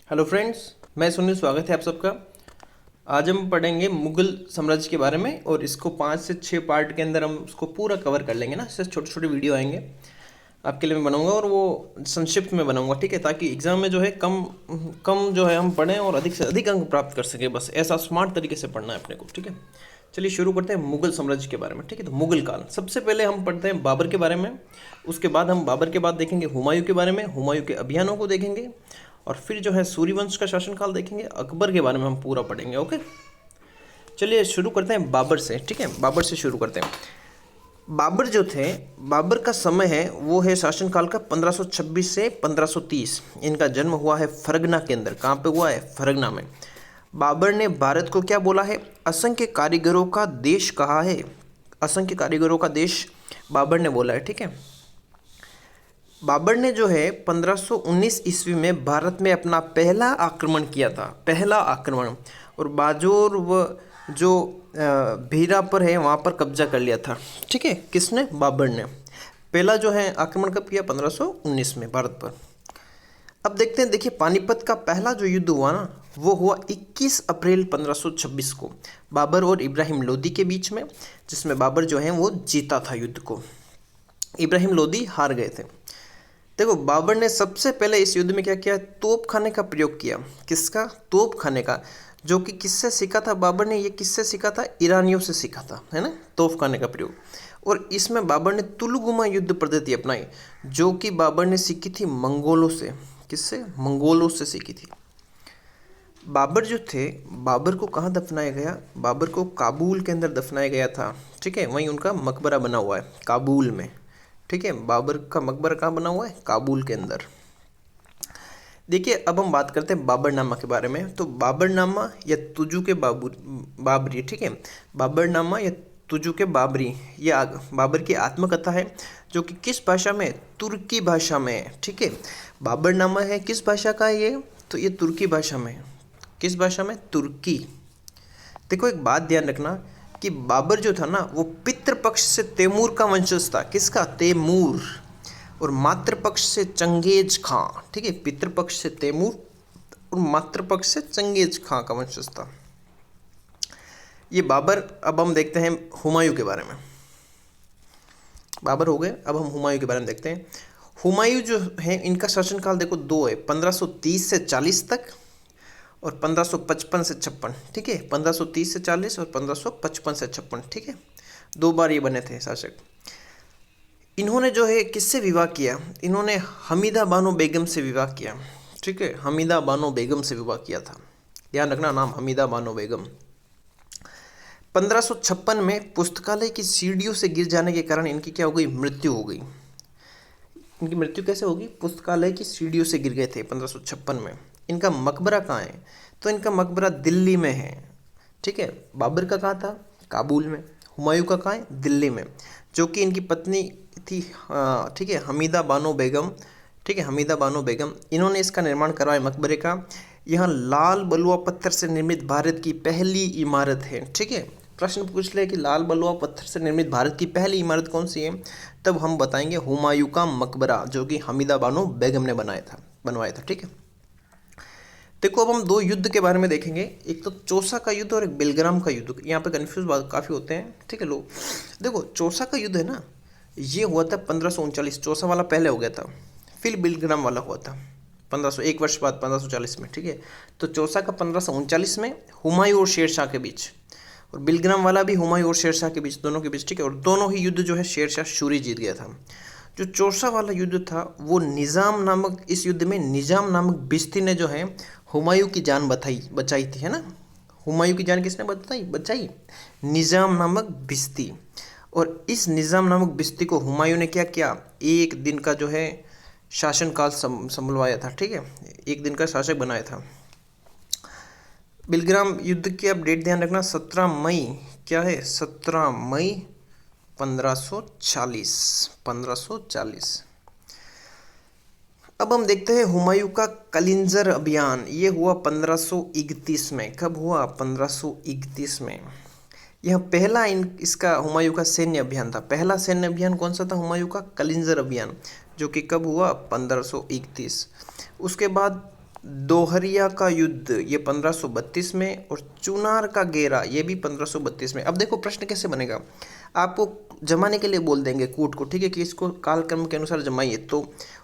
Hello friends, मैं सुनील। स्वागत है आप सबका। आज हम पढ़ेंगे मुगल साम्राज्य के बारे में और इसको 5 से 6 पार्ट के अंदर हम उसको पूरा कवर कर लेंगे ना। इससे छोटे छोटे वीडियो आएंगे आपके लिए मैं बनाऊंगा और वो संक्षिप्त में बनाऊंगा, ठीक है, ताकि एग्जाम में जो है कम कम जो है हम पढ़ें और अधिक से अधिक अंक प्राप्त कर सकें। बस ऐसा स्मार्ट तरीके से पढ़ना है अपने को, ठीक है। चलिए शुरू करते हैं मुगल साम्राज्य के बारे में, ठीक है। तो मुगल काल, सबसे पहले हम पढ़ते हैं बाबर के बारे में। उसके बाद हम बाबर के बाद देखेंगे हुमायूं के बारे में, हुमायूं के अभियानों को देखेंगे और फिर जो है सूर्यवंश का शासनकाल देखेंगे। अकबर के बारे में हम पूरा पढ़ेंगे, ओके। चलिए शुरू करते हैं बाबर से, ठीक है। बाबर से शुरू करते हैं। बाबर जो थे, बाबर का समय है वो है शासनकाल का 1526 से 1530। इनका जन्म हुआ है फरगना के अंदर। कहाँ पे हुआ है? फरगना में। बाबर ने भारत को क्या बोला है? असंख्य कारीगरों का देश कहा है। असंख्य कारीगरों का देश बाबर ने बोला है, ठीक है। बाबर ने जो है 1519 ईस्वी में भारत में अपना पहला आक्रमण किया था, पहला आक्रमण। और बाजोर व जो भीरापर है वहाँ पर कब्जा कर लिया था, ठीक है। किसने? बाबर ने। पहला जो है आक्रमण कब किया? 1519 में भारत पर। अब देखते हैं, देखिए पानीपत का पहला जो युद्ध हुआ ना, वो हुआ 21 अप्रैल 1526 को बाबर और इब्राहिम लोदी के बीच में, जिसमें बाबर जो है वो जीता था युद्ध को, इब्राहिम लोदी हार गए थे। देखो, बाबर ने सबसे पहले इस युद्ध में क्या किया? तोप खाने का प्रयोग किया। किसका? तोप खाने का। जो कि किससे सीखा था बाबर ने? ये किससे सीखा था? ईरानियों से सीखा था, है ना, तोप खाने का प्रयोग। और इसमें बाबर ने तुलगुमा युद्ध पद्धति अपनाई, जो कि बाबर ने सीखी थी मंगोलों से। किससे? मंगोलों से सीखी थी। बाबर जो थे, बाबर को कहाँ दफनाया गया? बाबर को काबुल के अंदर दफनाया गया था, ठीक है। वहीं उनका मकबरा बना हुआ है काबुल में, ठीक है। बाबर का मकबरा कहाँ बना हुआ है? काबुल के अंदर। देखिए, अब हम बात करते हैं बाबरनामा के बारे में। तो बाबरनामा या तुजु के बाबरी, ठीक है। बाबरनामा या तुजु के बाबरी, ये बाबर की आत्मकथा है, जो कि किस भाषा में? तुर्की भाषा में है, ठीक है। बाबरनामा है किस भाषा का है ये? तो ये तुर्की भाषा में है। किस भाषा में? तुर्की। देखो, एक बात ध्यान रखना कि बाबर जो था ना, वो पितृपक्ष से तैमूर का वंशज था। किसका? तैमूर। और मातृपक्ष से चंगेज खां, ठीक है। पितृपक्ष से तैमूर और मातृपक्ष से चंगेज खां का वंशज था ये बाबर। अब हम देखते हैं हुमायूं के बारे में। बाबर हो गए, अब हम हुमायूं के बारे में देखते हैं। हुमायूं जो है, इनका शासनकाल देखो दो है, 1530 से 40 तक और 1555 से 56, ठीक है। 1530 से 40 और 1555 से 56, ठीक है। 2 बार ये बने थे शासक। इन्होंने जो है किससे विवाह किया? इन्होंने हमीदा बानो बेगम से विवाह किया, ठीक है। हमीदा बानो बेगम से विवाह किया था, ध्यान रखना नाम, हमीदा बानो बेगम। 1556 में पुस्तकालय की सीढ़ियों से गिर जाने के कारण इनकी क्या हो गई? मृत्यु हो गई। इनकी मृत्यु कैसे होगी? पुस्तकालय की सीढ़ियों से गिर गए थे 1556 में। इनका मकबरा कहाँ है? तो इनका मकबरा दिल्ली में है, ठीक है। बाबर का कहाँ था? काबुल में। हुमायूं का कहाँ है? दिल्ली में। जो कि इनकी पत्नी थी, ठीक है, हमीदा बानो बेगम, ठीक है, हमीदा बानो बेगम। इन्होंने इसका निर्माण करवाया मकबरे का। यहाँ लाल बलुआ पत्थर से निर्मित भारत की पहली इमारत है, ठीक है। प्रश्न पूछ ले कि लाल बलुआ पत्थर से निर्मित भारत की पहली इमारत कौन सी है, तब हम बताएंगे हुमायूं का मकबरा, जो कि हमीदा बानो बेगम ने बनवाया था, ठीक है। देखो, अब हम 2 युद्ध के बारे में देखेंगे। एक तो चौसा का युद्ध और एक बेलग्राम का युद्ध। यहाँ पे कन्फ्यूज काफ़ी होते हैं, ठीक है लोग। देखो, चौसा का युद्ध है ना, ये हुआ था 1539। चौसा वाला पहले हो गया था, फिर बेलग्राम वाला हुआ था 1500, एक वर्ष बाद 1540 में, ठीक है। तो चौसा का 1539 में हुमायूं और शेरशाह के बीच, और बेलग्राम वाला भी हुमायूं और शेरशाह के बीच, दोनों के बीच, ठीक है। और दोनों ही युद्ध जो है शेरशाह सूरी जीत गया था। जो चौसा वाला युद्ध था वो निज़ाम नामक, इस युद्ध में निज़ाम नामक बिस्ती ने जो है हुमायूं की जान बचाई थी, है ना। हुमायूं की जान किसने बचाई? निज़ाम नामक बिस्ती। और इस निज़ाम नामक बिस्ती को हुमायूं ने क्या किया? एक दिन का जो है शासनकाल संभलवाया था, ठीक है। एक दिन का शासक बनाया था। बेलग्राम युद्ध की अब डेट ध्यान रखना, 17 मई, क्या है? 17 मई 1540। अब हम देखते हैं हुमायूं का कलिंजर अभियान। ये हुआ 1531 में। कब हुआ? 1531 में। यह पहला इसका हुमायूं का सैन्य अभियान था। पहला सैन्य अभियान कौन सा था? हुमायूं का कलिंजर अभियान, जो कि कब हुआ? 1531। उसके बाद दोहरिया का युद्ध ये 1532 में, और चुनार का घेरा ये भी 1532 में। अब देखो प्रश्न कैसे बनेगा, आपको जमाने के लिए बोल देंगे कूट को, ठीक है, कि इसको कालक्रम के अनुसार जमाइए। तो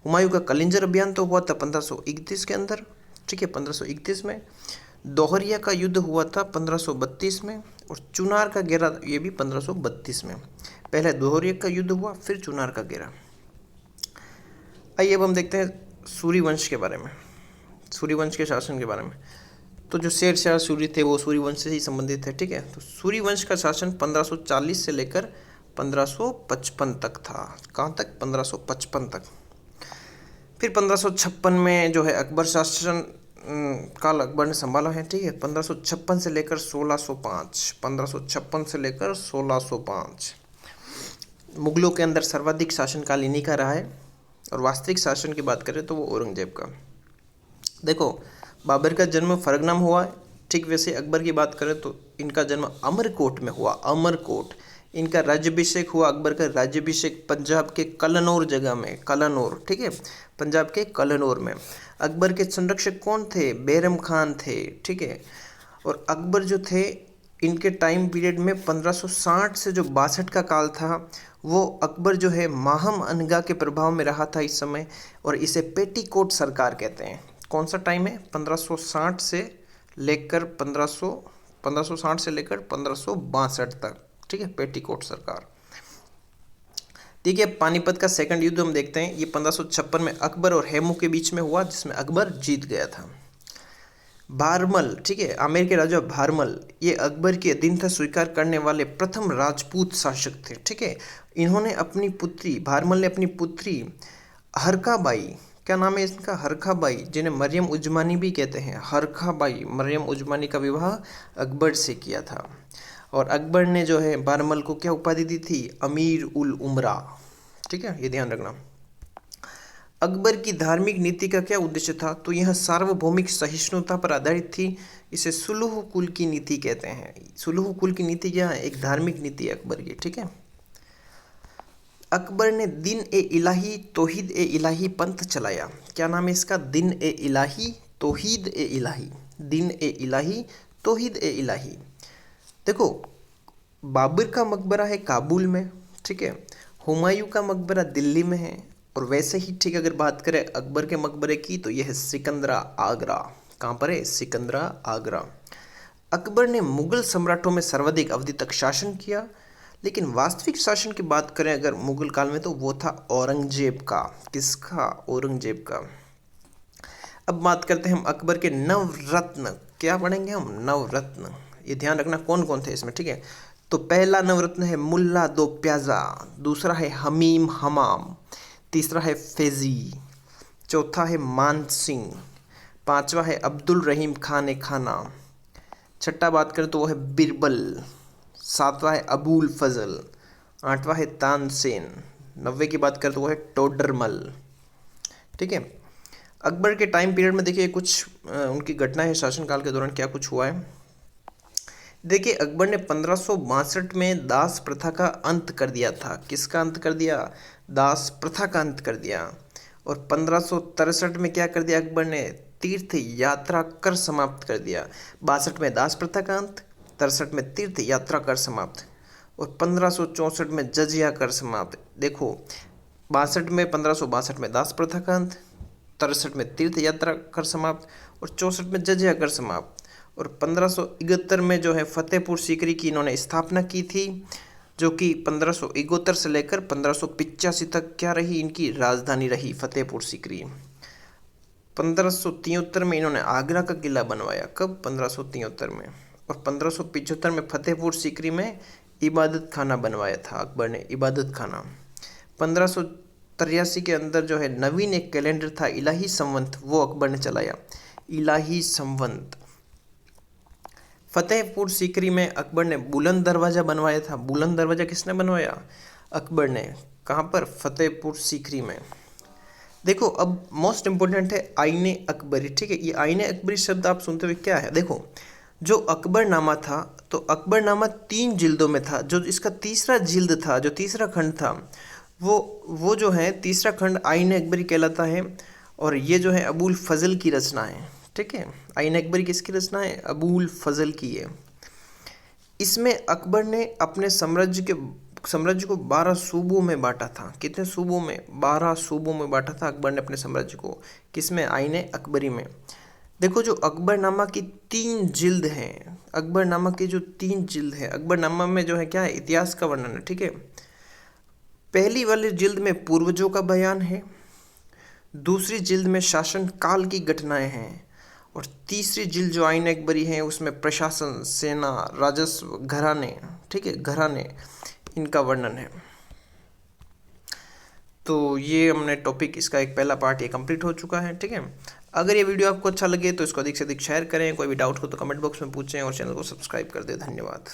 हुमायूं का कलिंजर अभियान तो हुआ था 1531 के अंदर, ठीक है, 1531 में। दोहरिया का युद्ध हुआ था 1532 में, और चुनार का घेरा ये भी 1532 में। पहले दोहरिया का युद्ध हुआ, फिर चुनार का घेरा। आइए अब हम देखते हैं सूर्यवंश के बारे में, सूर्यवंश के शासन के बारे में। तो जो शेरशाह सूरी थे वो सूर्यवंश से ही संबंधित है, ठीक है। तो सूर्यवंश का शासन 1540 से लेकर 1555 तक था। कहाँ तक? 1555 तक। फिर 1556 में जो है अकबर शासन काल अकबर ने संभाला है, ठीक है। 1556 से लेकर 1605, 1556 से लेकर 1605 मुगलों के अंदर सर्वाधिक शासनकाल इन्हीं का रहा है। और वास्तविक शासन की बात करें तो वो औरंगजेब का। देखो बाबर का जन्म फरगना में हुआ है, ठीक वैसे अकबर की बात करें तो इनका जन्म अमरकोट में हुआ, अमरकोट। इनका राज्याभिषेक हुआ, अकबर का राज्याभिषेक पंजाब के कलनौर जगह में, कलनौर, ठीक है, पंजाब के कलनौर में। अकबर के संरक्षक कौन थे? बैरम खान थे, ठीक है। और अकबर जो थे इनके टाइम पीरियड में 1560 से जो 62 का काल था वो अकबर जो है माहम अनगा के प्रभाव में रहा था इस समय, और इसे पेटीकोट सरकार कहते हैं। कौन सा टाइम है? 1560 से लेकर 1560 से लेकर 1562 तक, ठीक है, पेटीकोट सरकार। ठीक है, पानीपत का सेकंड युद्ध हम देखते हैं। ये 1556 में अकबर और हेमू के बीच में हुआ, जिसमें अकबर जीत गया था। भारमल, ठीक है, आमेर के राजा भारमल ये अकबर के अधीनता स्वीकार करने वाले प्रथम राजपूत शासक थे, ठीक है। इन्होंने अपनी पुत्री, भारमल ने अपनी पुत्री हरखाबाई, क्या नाम है इसका? हरखाबाई, जिन्हें मरियम उजमानी भी कहते हैं, हरखाबाई मरियम उजमानी का विवाह अकबर से किया था। और अकबर ने जो है भारमल को क्या उपाधि दी थी? अमीर उल उमरा, ठीक है, ये ध्यान रखना। अकबर की धार्मिक नीति का क्या उद्देश्य था? तो यह सार्वभौमिक सहिष्णुता पर आधारित थी। इसे सुलह कुल की नीति कहते हैं। सुलह कुल की नीति क्या है? एक धार्मिक नीति अकबर की, ठीक है। अकबर ने दिन ए इलाही तौहीद ए इलाही पंथ चलाया। क्या नाम है इसका? दिन ए इलाही तौहीद ए इलाही, दिन ए इलाही तौहीद ए इलाही। देखो बाबर का मकबरा है काबुल में, ठीक है, हुमायूं का मकबरा दिल्ली में है, और वैसे ही ठीक अगर बात करें अकबर के मकबरे की तो यह है सिकंदरा आगरा। कहाँ पर है? सिकंदरा आगरा। अकबर ने मुगल सम्राटों में सर्वाधिक अवधि तक शासन किया, लेकिन वास्तविक शासन की बात करें अगर मुगल काल में तो वो था औरंगजेब का। किसका? औरंगजेब का। अब बात करते हैं हम अकबर के नवरत्न। क्या पढ़ेंगे हम? नवरत्न। ये ध्यान रखना कौन कौन थे इसमें, ठीक है। तो पहला नवरत्न है मुल्ला दो प्याजा, दूसरा है हमीम हमाम, तीसरा है फैजी, चौथा है मान सिंह, पांचवा है अब्दुल रहीम खान खाना, छठा बात करें तो वो है बिरबल, सातवां है अबुल फजल, आठवां है तानसेन, 90 की बात करें तो वो है टोडरमल, ठीक है। अकबर के टाइम पीरियड में देखिए कुछ उनकी घटनाएं शासनकाल के दौरान क्या कुछ हुआ है। देखिए अकबर ने 1562 में दास प्रथा का अंत कर दिया था। किसका अंत कर दिया? दास प्रथा का अंत कर दिया। और 1563 में क्या कर दिया अकबर ने? तीर्थ यात्रा कर समाप्त कर दिया। 62 में दास प्रथा का अंत, 63 में तीर्थ यात्रा कर समाप्त, और 1564 में जजिया कर समाप्त। देखो 62 में 1562 में दास प्रथा का अंत, 63 में तीर्थ यात्रा कर समाप्त, और 64 में जजिया कर समाप्त। और 1571 में जो है फतेहपुर सीकरी की इन्होंने स्थापना की थी, जो कि 1571 से लेकर 1585 तक क्या रही? इनकी राजधानी रही फतेहपुर सीकरी। 1573 में इन्होंने आगरा का किला बनवाया। कब? 1573 में। और 1575 में फतेहपुर सीकरी में इबादत खाना बनवाया था अकबर ने, इबादत खाना। 1583 के अंदर जो है नवीन एक कैलेंडर था इलाही संवत, वो अकबर ने चलाया, इलाही संवत। फतेहपुर सीकरी में अकबर ने बुलंद दरवाज़ा बनवाया था। बुलंद दरवाज़ा किसने बनवाया? अकबर ने। कहाँ पर? फतेहपुर सीकरी में। देखो अब मोस्ट इम्पोर्टेंट है आईने अकबरी, ठीक है। ये आईने अकबरी शब्द आप सुनते हुए क्या है? देखो जो अकबरनामा था, तो अकबरनामा 3 जिल्दों में था। जो इसका तीसरा जिल्द था, जो तीसरा खंड था, वो जो है तीसरा खंड आईने अकबरी कहलाता है। और ये जो है अबुल फजल की रचना है, ठीक है। आईन अकबरी किसकी रचना है? अबुल फजल की है। इसमें अकबर ने अपने साम्राज्य को 12 सूबों में बांटा था। कितने सूबों में? 12 सूबों में बांटा था अकबर ने अपने साम्राज्य को। किसमें? आईन अकबरी में। देखो जो अकबरनामा की 3 जिल्द हैं, अकबरनामा की जो 3 जिल्द है, अकबरनामा में जो है क्या है? इतिहास का वर्णन है, ठीक है। पहली वाली जिल्द में पूर्वजों का बयान है, दूसरी जिल्द में शासन काल की घटनाएं हैं, और तीसरी जिल्द जो आईन अकबरी है उसमें प्रशासन, सेना, राजस्व, घराने, ठीक है, घराने, इनका वर्णन है। तो ये हमने टॉपिक, इसका एक पहला पार्ट ये कंप्लीट हो चुका है, ठीक है। अगर ये वीडियो आपको अच्छा लगे तो इसको अधिक से अधिक शेयर करें। कोई भी डाउट हो तो कमेंट बॉक्स में पूछें और चैनल को सब्सक्राइब कर दें। धन्यवाद।